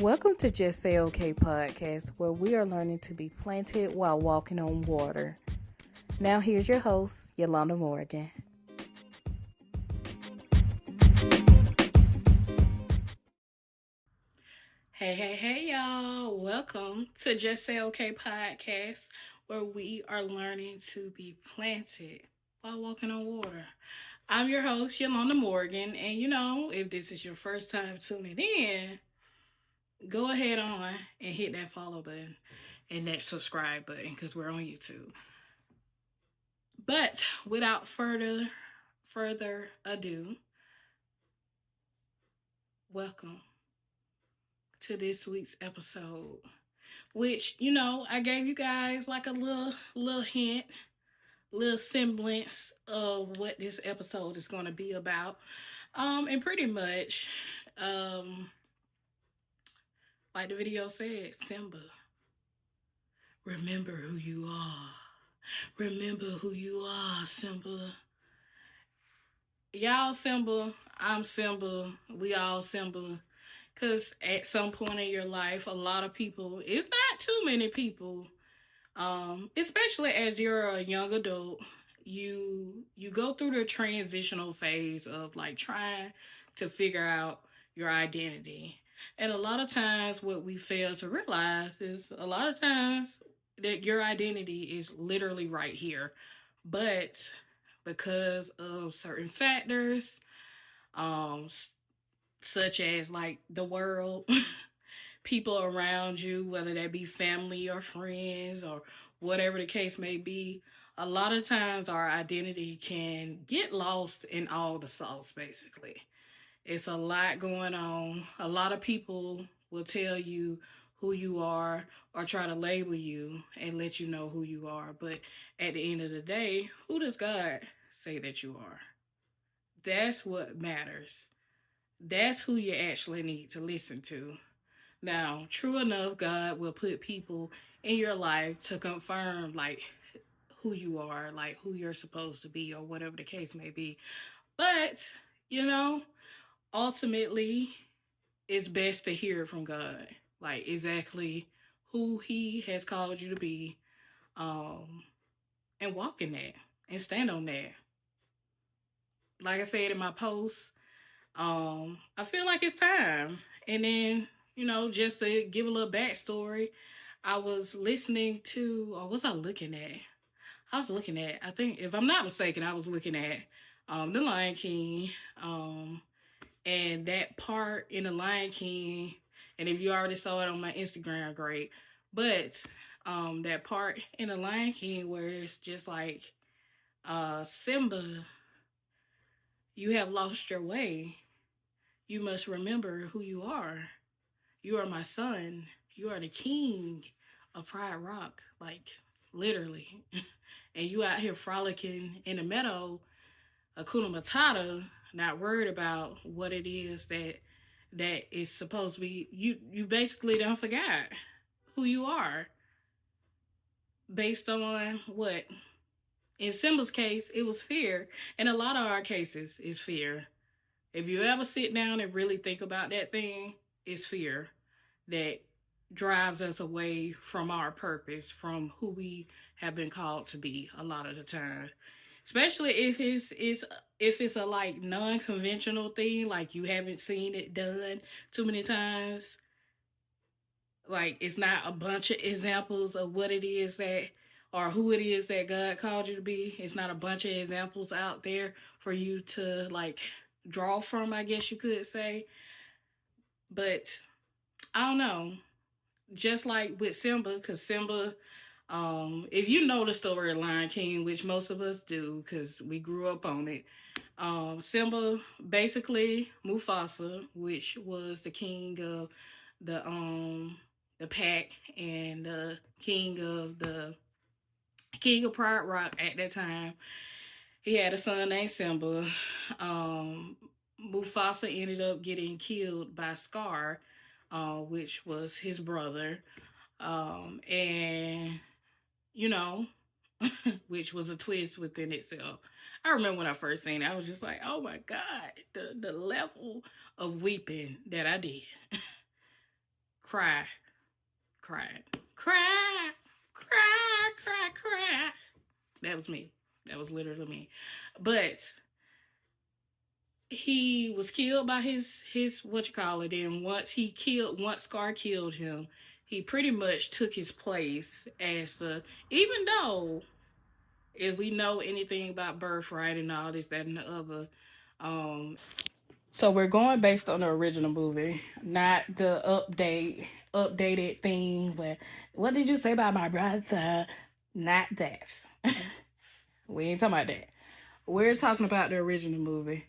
Welcome to Just Say Okay podcast, where we are learning to be planted while walking on water. Now, here's your host, Yolanda Morgan. Hey, y'all. Welcome to Just Say Okay podcast, where we are learning to be planted while walking on water. I'm your host, Yolanda Morgan, and if this is your first time tuning in, go ahead on and hit that follow button and that subscribe button because we're on YouTube. But without further ado, welcome to this week's episode, which I gave you guys like a little hint, little semblance of what this episode is going to be about, and pretty much like the video said, Simba, remember who you are. Remember who you are, Simba. Y'all Simba, I'm Simba, we all Simba. Because at some point in your life, a lot of people, it's not too many people, especially as you're a young adult, you go through the transitional phase of like trying to figure out your identity. And a lot of times what we fail to realize is a lot of times that your identity is literally right here. But because of certain factors, such as like the world, people around you, whether that be family or friends or whatever the case may be, a lot of times our identity can get lost in all the sauce, basically. It's a lot going on. A lot of people will tell you who you are or try to label you and let you know who you are. But at the end of the day, who does God say that you are? That's what matters. That's who you actually need to listen to. Now, true enough, God will put people in your life to confirm like who you are, like who you're supposed to be or whatever the case may be. But, ultimately, it's best to hear from God, like exactly who he has called you to be, and walk in that and stand on that. Like I said in my post, I feel like it's time. And then, just to give a little backstory, I was listening to, or was I looking at? I think, if I'm not mistaken, I was looking at The Lion King, and that part in The Lion King, and if you already saw it on my Instagram, great. But that part in The Lion King where it's just like, Simba, you have lost your way. You must remember who you are. You are my son. You are the king of Pride Rock, like literally. And you out here frolicking in the meadow, Hakuna Matata, not worried about what it is that is supposed to be. You basically don't forget who you are based on what? In Simba's case, it was fear. And a lot of our cases is fear. If you ever sit down and really think about that thing, it's fear that drives us away from our purpose, from who we have been called to be a lot of the time. Especially if it's a like non-conventional thing, like you haven't seen it done too many times. Like it's not a bunch of examples of what it is that or who it is that God called you to be. It's not a bunch of examples out there for you to like draw from, I guess you could say. But I don't know. Just like with Simba, because Simba, if you know the story of Lion King, which most of us do, because we grew up on it, Simba, basically Mufasa, which was the king of the pack and the king of Pride Rock at that time. He had a son named Simba. Mufasa ended up getting killed by Scar, which was his brother. And, which was a twist within itself. I remember when I first seen it, I was just like, oh my God, the level of weeping that I did. cry, cried, cry, cry, cry, cry. That was me. That was literally me. But he was killed by his what you call it. And once Scar killed him, he pretty much took his place as the, even though if we know anything about birthright and all this, that, and the other. So we're going based on the original movie, not the updated thing where, what did you say about my brother? Not that. We ain't talking about that. We're talking about the original movie.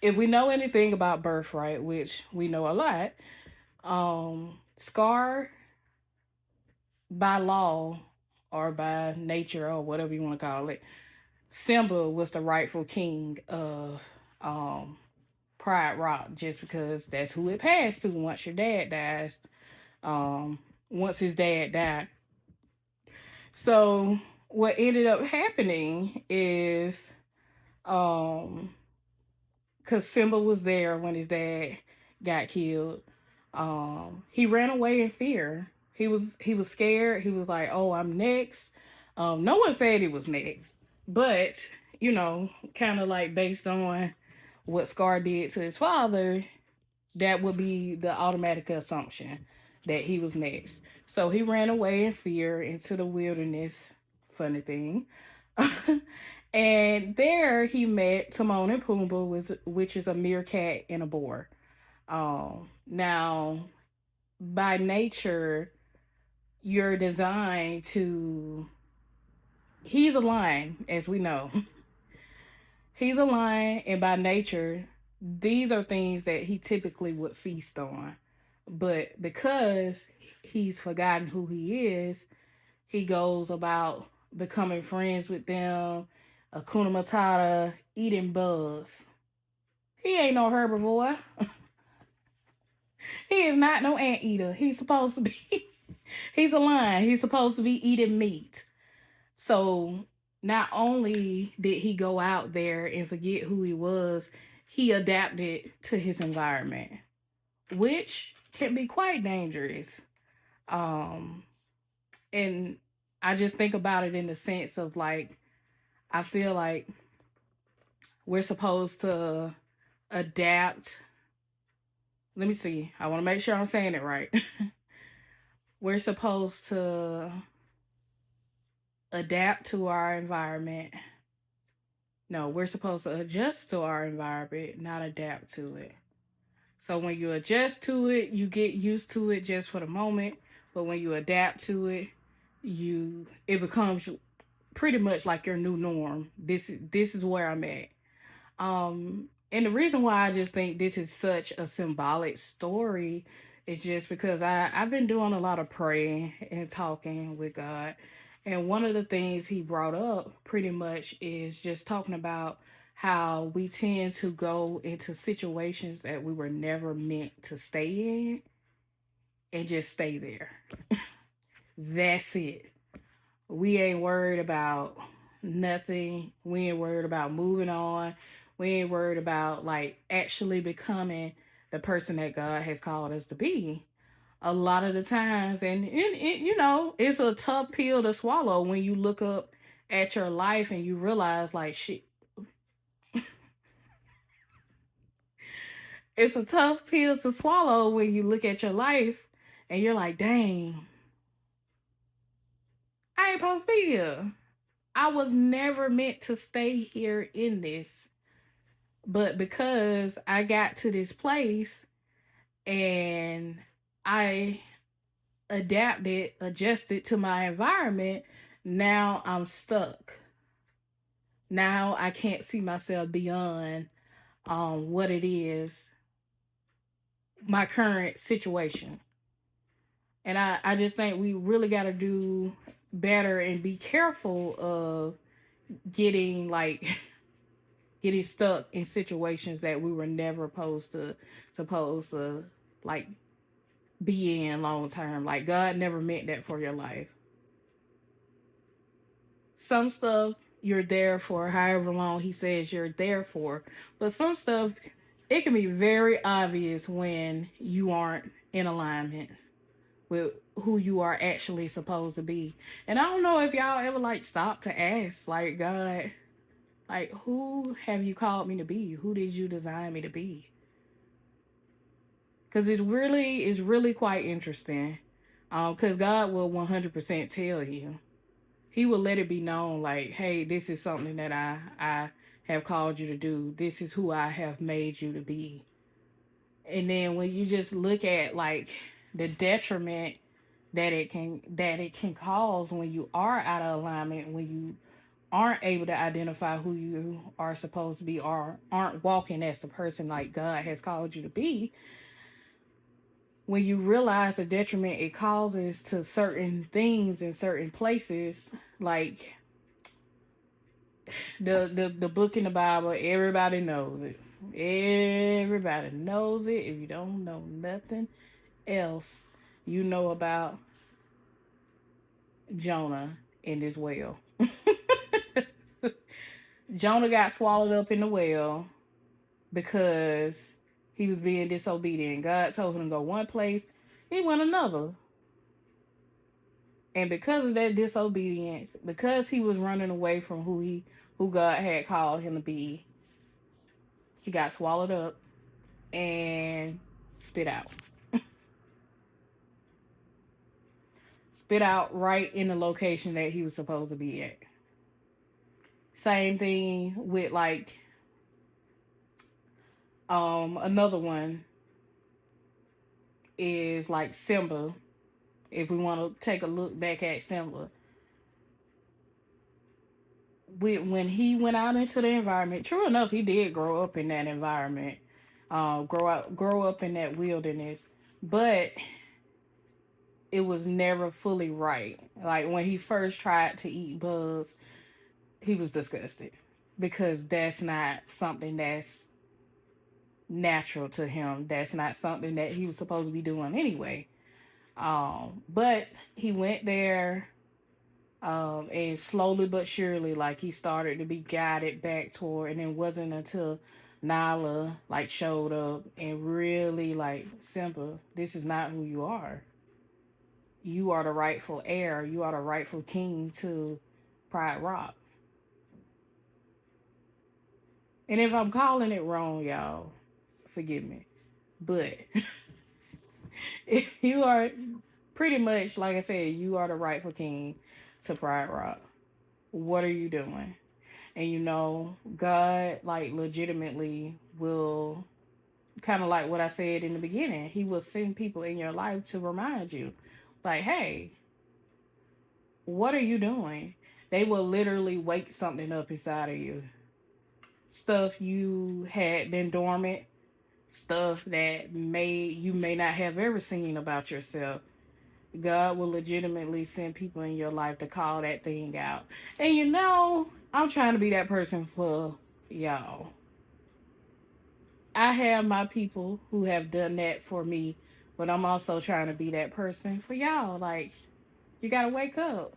If we know anything about birthright, which we know a lot, Scar, by law or by nature or whatever you want to call it, Simba was the rightful king of Pride Rock, just because that's who it passed to once your dad dies. Once his dad died. So what ended up happening is, because Simba was there when his dad got killed, he ran away in fear. He was scared. He was like, "Oh, I'm next." No one said he was next, but kind of like based on what Scar did to his father, that would be the automatic assumption that he was next. So he ran away in fear into the wilderness. Funny thing. And there he met Timon and Pumbaa, which is a meerkat and a boar. Now, by nature, you're designed to. He's a lion, as we know. He's a lion, and by nature, these are things that he typically would feast on. But because he's forgotten who he is, he goes about becoming friends with them, Hakuna Matata, eating bugs. He ain't no herbivore. He is not no anteater. He's supposed to be. He's a lion. He's supposed to be eating meat. So not only did he go out there and forget who he was, he adapted to his environment, which can be quite dangerous. And I just think about it in the sense of like, I feel like we're supposed to adapt. Let me see. I want to make sure I'm saying it right. We're supposed to adapt to our environment. No, we're supposed to adjust to our environment, not adapt to it. So when you adjust to it, you get used to it just for the moment. But when you adapt to it, it becomes pretty much like your new norm. This is where I'm at. And the reason why I just think this is such a symbolic story is just because I've been doing a lot of praying and talking with God. And one of the things he brought up pretty much is just talking about how we tend to go into situations that we were never meant to stay in and just stay there. That's it. We ain't worried about nothing. We ain't worried about moving on. We ain't worried about like actually becoming the person that God has called us to be. A lot of the times, and it's a tough pill to swallow when you look up at your life and you realize like shit. It's a tough pill to swallow when you look at your life and you're like, dang, I ain't supposed to be here. I was never meant to stay here in this. But because I got to this place and I adjusted to my environment, now I'm stuck. Now I can't see myself beyond what it is, my current situation. And I just think we really got to do better and be careful of getting stuck in situations that we were never supposed to like be in long term. Like God never meant that for your life. Some stuff you're there for however long he says you're there for, but some stuff it can be very obvious when you aren't in alignment with who you are actually supposed to be. And I don't know if y'all ever like stop to ask, like, God, like, who have you called me to be? Who did you design me to be? Because it really is really quite interesting. Because God will 100% tell you. He will let it be known, like, hey, this is something that I have called you to do. This is who I have made you to be. And then when you just look at like the detriment that it can cause when you are out of alignment, when you aren't able to identify who you are supposed to be, or aren't walking as the person like God has called you to be, when you realize the detriment it causes to certain things in certain places, like the book in the Bible, everybody knows it. Everybody knows it. If you don't know nothing else, you know about Jonah in this whale. Jonah got swallowed up in the whale because he was being disobedient. God told him to go one place, he went another. And because of that disobedience, because he was running away from who God had called him to be, he got swallowed up and spit out. Spit out right in the location that he was supposed to be at. Same thing with like another one is like Simba. If we want to take a look back at Simba, when he went out into the environment, true enough, he did grow up in that environment, grow up in that wilderness, but it was never fully right. Like when he first tried to eat bugs, he was disgusted because that's not something that's natural to him. That's not something that he was supposed to be doing anyway. But he went there, and slowly but surely, like he started to be guided back toward, and it wasn't until Nala like showed up and really like, Simba, this is not who you are. You are the rightful heir. You are the rightful king to Pride Rock. And if I'm calling it wrong, y'all, forgive me. But if you are pretty much, like I said, you are the rightful king to Pride Rock. What are you doing? And you know, God, like, legitimately will, kind of like what I said in the beginning, he will send people in your life to remind you, like, hey, what are you doing? They will literally wake something up inside of you. Stuff you had been dormant, stuff that you may not have ever seen about yourself. God will legitimately send people in your life to call that thing out. And you know, I'm trying to be that person for y'all. I have my people who have done that for me, but I'm also trying to be that person for y'all. Like, you gotta wake up.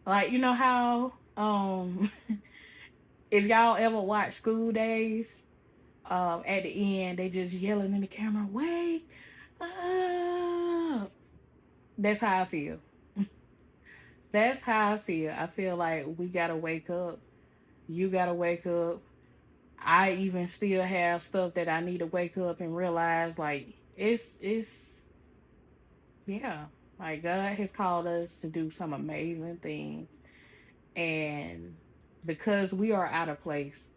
Like, you know how if y'all ever watch School Days, at the end they just yelling in the camera, wake up. That's how I feel. That's how I feel. I feel like we gotta wake up. You gotta wake up. I even still have stuff that I need to wake up and realize, like, it's yeah. Like, God has called us to do some amazing things. And because we are out of place,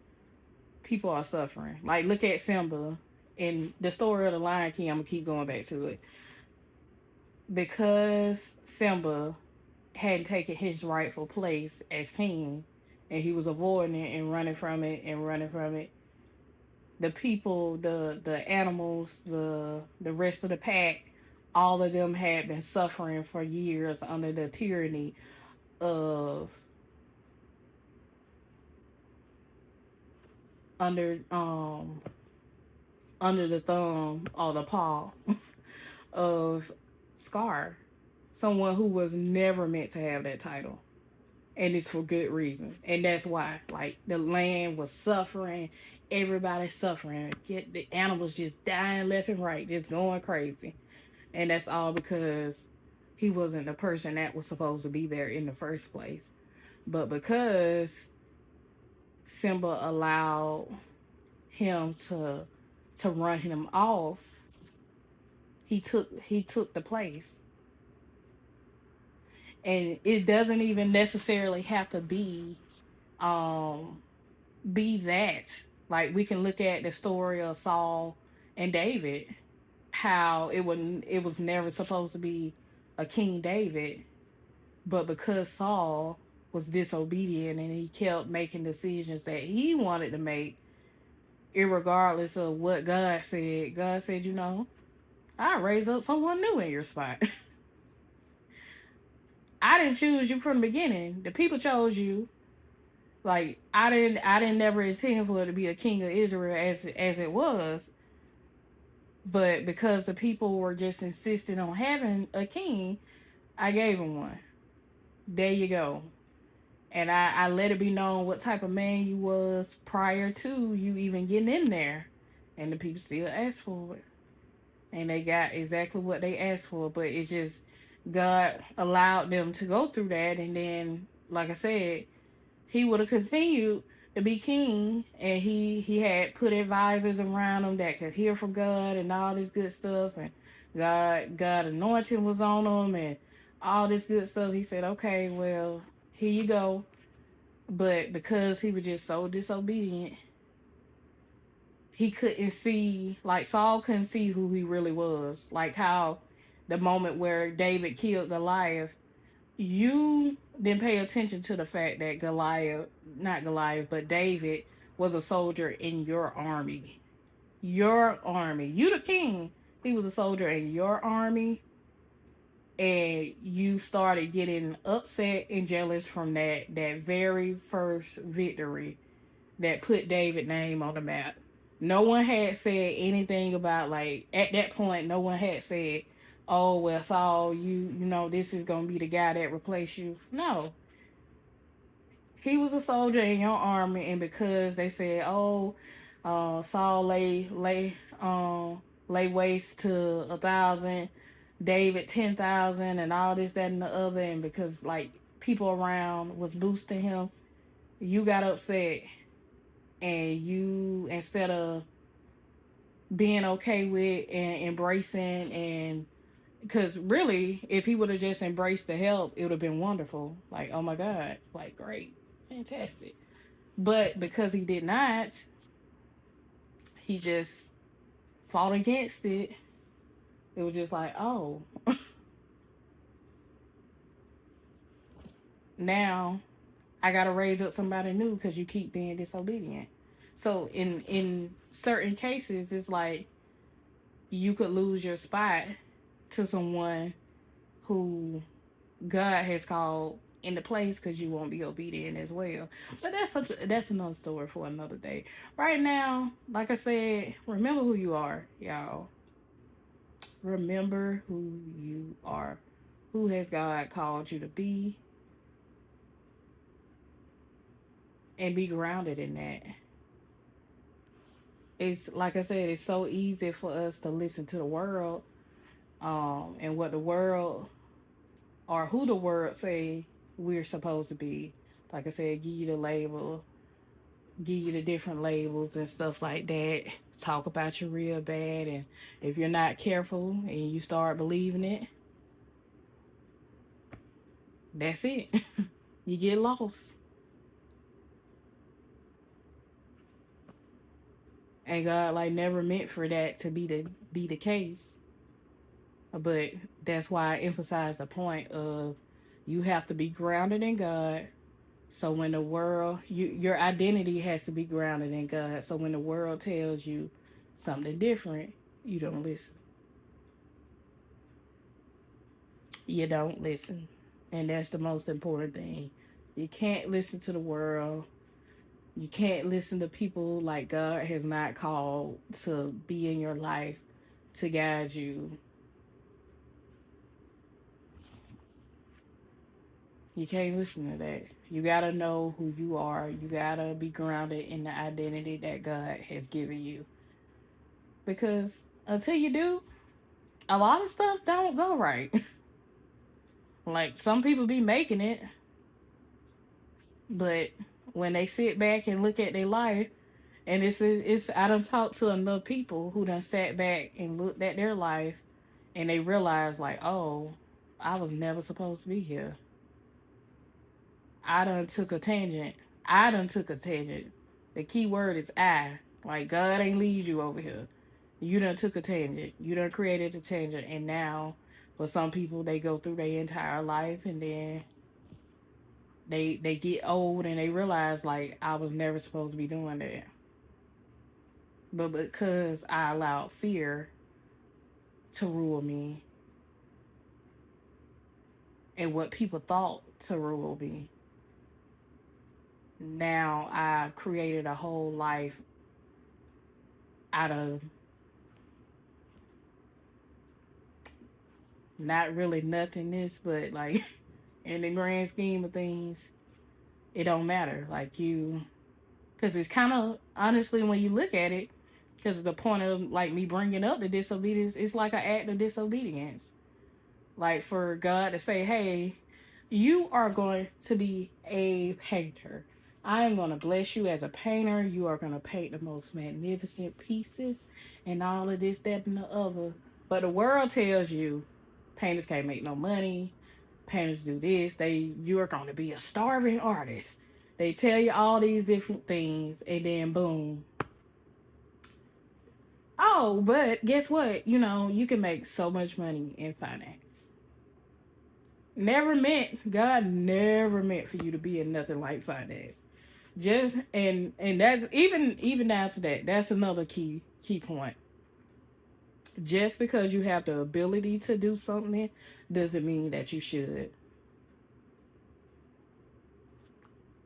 people are suffering. Like, look at Simba in the story of the Lion King. I'm gonna keep going back to it. Because Simba hadn't taken his rightful place as king, and he was avoiding it and running from it and running from it, the people, the animals, the rest of the pack, all of them had been suffering for years under the tyranny of under the thumb or the paw of Scar, someone who was never meant to have that title. And it's for good reason. And that's why, like, the land was suffering, everybody's suffering. Get the animals just dying left and right, just going crazy. And that's all because he wasn't the person that was supposed to be there in the first place. But because Simba allowed him to run him off, he took the place. And it doesn't even necessarily have to um be that. Like, we can look at the story of Saul and David, how it was never supposed to be a King David, but because Saul was disobedient and he kept making decisions that he wanted to make, irregardless of what God said, I'll raise up someone new in your spot. I didn't choose you from the beginning. The people chose you. Like, I didn't never intend for it to be a king of Israel as it was. But because the people were just insisting on having a king, I gave him one. There you go. And I let it be known what type of man you was prior to you even getting in there. And the people still asked for it. And they got exactly what they asked for. But it's just God allowed them to go through that. And then, like I said, he would have continued to be king, and he had put advisors around him that could hear from God and all this good stuff, and God anointing was on him and all this good stuff. He said, okay, well, here you go. But because he was just so disobedient, he couldn't see, like, Saul couldn't see who he really was. Like how the moment where David killed Goliath, you didn't pay attention to the fact that not Goliath, but David was a soldier in your army. Your army. You the king. He was a soldier in your army. And you started getting upset and jealous from that very first victory that put David's name on the map. No one had said anything about, like, at that point, no one had said, oh, well, Saul, this is going to be the guy that replaced you. No. He was a soldier in your army, and because they said, oh, Saul lay waste to 1,000, David 10,000, and all this, that, and the other, and because, like, people around was boosting him, you got upset, and you, instead of being okay with and embracing, and because really, if he would have just embraced the help, it would have been wonderful. Like, oh my God, like, great, fantastic. But because he did not, he just fought against it. It was just like, oh, now I gotta raise up somebody new because you keep being disobedient. So in certain cases, it's like you could lose your spot to someone who God has called into place because you won't be obedient as well. But that's another story for another day. Right now, like I said, remember who you are, y'all. Remember who you are. Who has God called you to be? And be grounded in that. It's like I said, it's so easy for us to listen to the world, and what the world or who the world say we're supposed to be. Like I said, give you the label, give you the different labels and stuff like that. Talk about you real bad, and if you're not careful and you start believing it, that's it. You get lost. And God, like, never meant for that to be the case. But that's why I emphasize the point of you have to be grounded in God. So when the world, your identity has to be grounded in God. So when the world tells you something different, you don't listen. You don't listen. And that's the most important thing. You can't listen to the world. You can't listen to people like God has not called to be in your life to guide you. You can't listen to that. You gotta know who you are. You gotta be grounded in the identity that God has given you. Because until you do, a lot of stuff don't go right. Like some people be making it, but when they sit back and look at their life, and it's I done talked to enough people who done sat back and looked at their life, and they realize like, oh, I was never supposed to be here. I done took a tangent. I done took a tangent. The key word is I. Like God ain't lead you over here. You done took a tangent. You done created a tangent, and now for some people they go through their entire life, and then they get old and they realize like I was never supposed to be doing that. But because I allowed fear to rule me and what people thought to rule me, now I've created a whole life out of not really nothingness, but like in the grand scheme of things, it don't matter. Like because it's kind of, honestly, when you look at it, because the point of like me bringing up the disobedience, it's like an act of disobedience. Like for God to say, hey, you are going to be a painter. I am going to bless you as a painter. You are going to paint the most magnificent pieces and all of this, that, and the other. But the world tells you painters can't make no money. Painters do this. You're going to be a starving artist. They tell you all these different things, and then boom. Oh, but guess what? You can make so much money in finance. God never meant for you to be in nothing like finance. Just and that's even down to that. That's another key point. Just because you have the ability to do something doesn't mean that you should.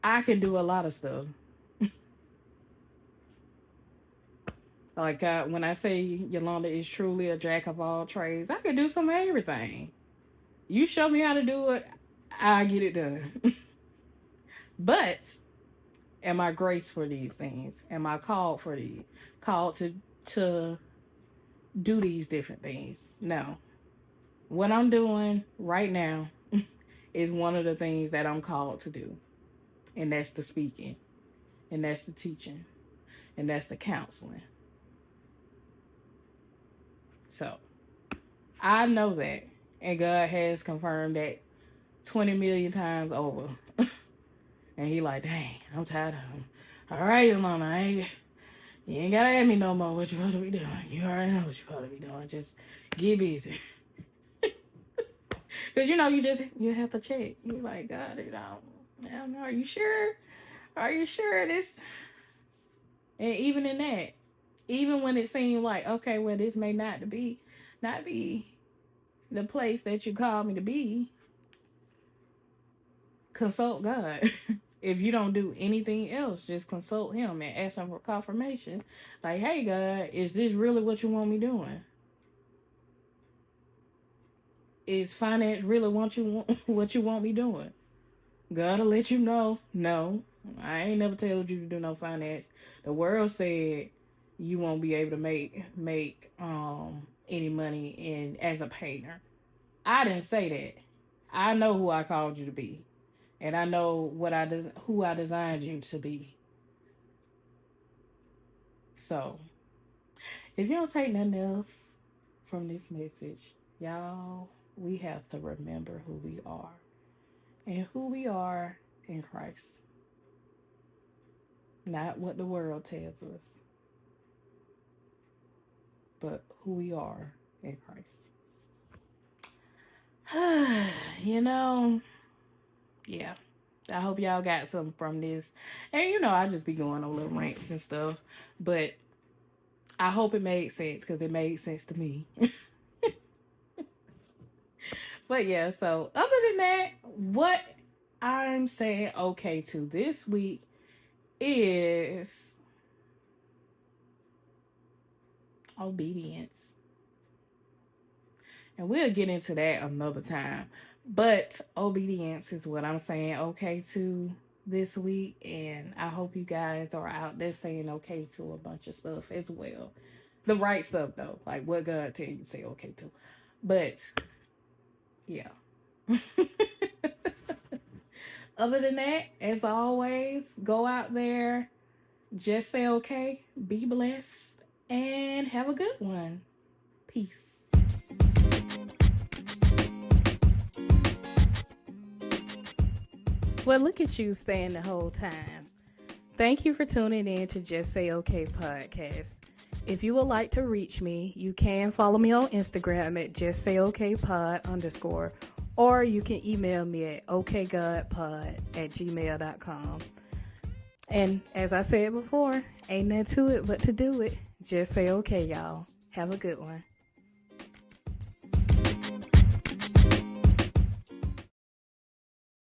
I can do a lot of stuff. Like when I say Yolanda is truly a jack of all trades, I can do some of everything. You show me how to do it, I get it done. But am I graced for these things? Am I called to do these different things? No. What I'm doing right now is one of the things that I'm called to do. And that's the speaking. And that's the teaching. And that's the counseling. So, I know that. And God has confirmed that 20 million times over. And he like, dang, I'm tired of him. All right, Mama, you ain't gotta ask me no more what you supposed to be doing. You already know what you supposed to be doing. Just get busy. Because, you have to check. You're like, God, are you sure? Are you sure this? And even in that, even when it seemed like, okay, well, this may not be the place that you called me to be, consult God. If you don't do anything else, just consult him and ask him for confirmation. Like, hey, God, is this really what you want me doing? Is finance really what you want me doing? God will let you know. No, I ain't never told you to do no finance. The world said you won't be able to make any money as a painter. I didn't say that. I know who I called you to be. And I know who I designed you to be. So, if you don't take nothing else from this message, y'all, we have to remember who we are. And who we are in Christ. Not what the world tells us, but who we are in Christ. Yeah. I hope y'all got something from this. And I just be going on little rants and stuff. But I hope it made sense, because it made sense to me. But yeah, so other than that, what I'm saying okay to this week is obedience. And we'll get into that another time. But obedience is what I'm saying okay to this week. And I hope you guys are out there saying okay to a bunch of stuff as well. The right stuff though, like what God tell you to say okay to. But yeah. Other than that, as always, go out there, just say okay, be blessed, and have a good one. Peace. Well, look at you staying the whole time. Thank you for tuning in to Just Say Okay podcast. If you would like to reach me, you can follow me on Instagram at justsayokpod_, or you can email me at okgodpod@gmail.com. And as I said before, ain't nothing to it but to do it. Just say okay, y'all. Have a good one.